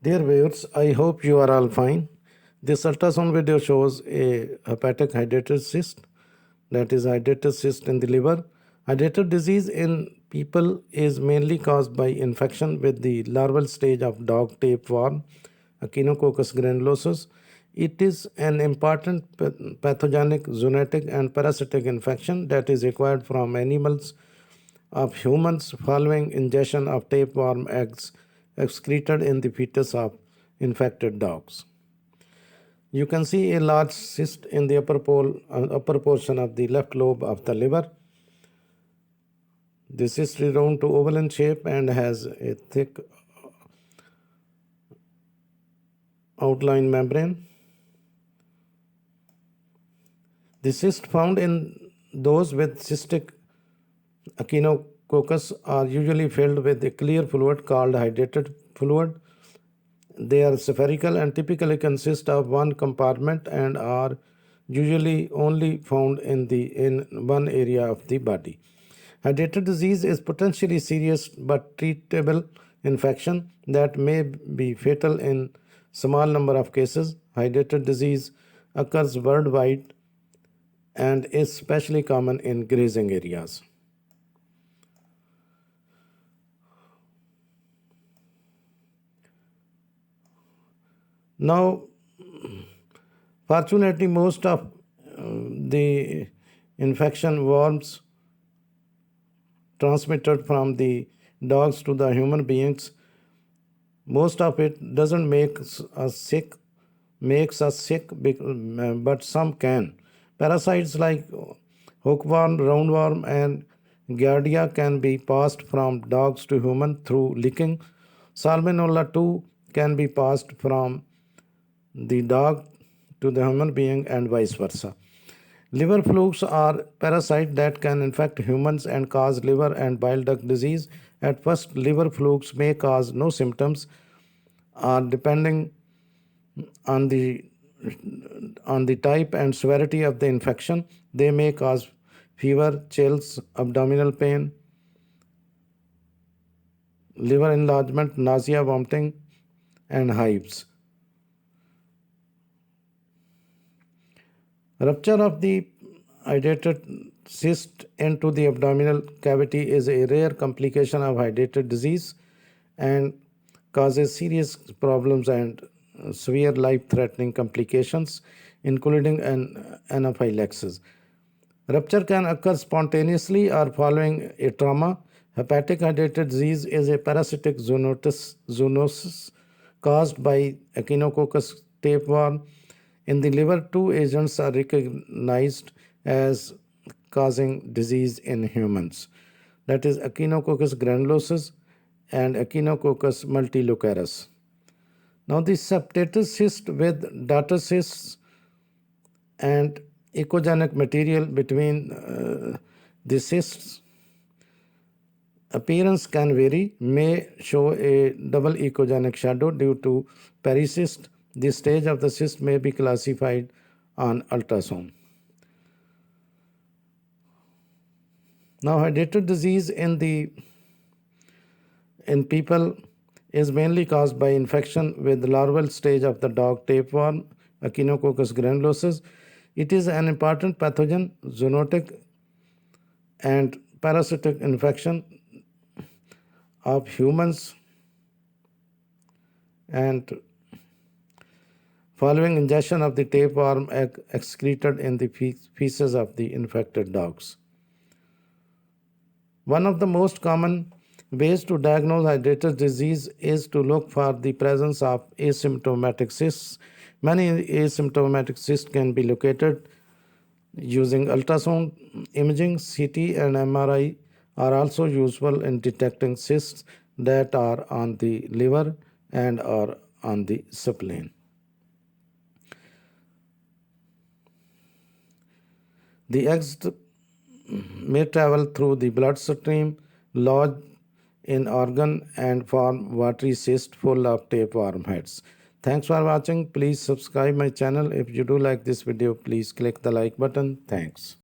Dear viewers, I hope you are all fine. This ultrasound video shows a hepatic hydrated cyst, that is hydrated cyst in the liver. Hydrated disease in people is mainly caused by infection with the larval stage of dog tapeworm, Echinococcus granulosus. It is an important pathogenic, zoonotic, and parasitic infection that is acquired from animals of humans following ingestion of tapeworm eggs excreted in the fetus of infected dogs. You can see a large cyst in the upper portion of the left lobe of the liver. The cyst is round to oval in shape and has a thick outline membrane. The cyst found in those with cystic echinococcus are usually filled with a clear fluid called hydrated fluid. They are spherical and typically consist of one compartment and are usually only found in one area of the body. Hydrated disease is potentially serious but treatable infection that may be fatal in small number of cases. Hydrated disease occurs worldwide and is especially common in grazing areas. Now, fortunately, most of the infection worms transmitted from the dogs to the human beings, most of it doesn't makes us sick, but some can. Parasites like hookworm, roundworm, and giardia can be passed from dogs to human through licking. Salmonella too can be passed from the dog to the human being and vice versa. Liver flukes are parasites that can infect humans and cause liver and bile duct disease. At first, liver flukes may cause no symptoms, or depending on the type and severity of the infection, they may cause fever, chills, abdominal pain, liver enlargement, nausea, vomiting, and hives. Rupture of the hydrated cyst into the abdominal cavity is a rare complication of hydrated disease and causes serious problems and severe life-threatening complications, including an anaphylaxis. Rupture can occur spontaneously or following a trauma. Hepatic hydrated disease is a parasitic zoonosis caused by Echinococcus tapeworm. In the liver, two agents are recognized as causing disease in humans. That is Echinococcus granulosus and Echinococcus multilocarus. Now, the septated cyst with daughter cysts and echogenic material between the cysts appearance can vary, may show a double echogenic shadow due to pericyst. The stage of the cyst may be classified on ultrasound. Now, hydrated disease in people is mainly caused by infection with the larval stage of the dog tapeworm, Echinococcus granulosus. It is an important pathogen, zoonotic, and parasitic infection of humans and following ingestion of the tapeworm egg excreted in the feces of the infected dogs. One of the most common ways to diagnose hydrated disease is to look for the presence of asymptomatic cysts. Many asymptomatic cysts can be located using ultrasound imaging. CT and MRI are also useful in detecting cysts that are on the liver and or on the spleen. The eggs may travel through the bloodstream, lodge in organ, and form watery cyst full of tapeworm heads. Thanks for watching. Please subscribe my channel. If you do like this video, please click the like button. Thanks.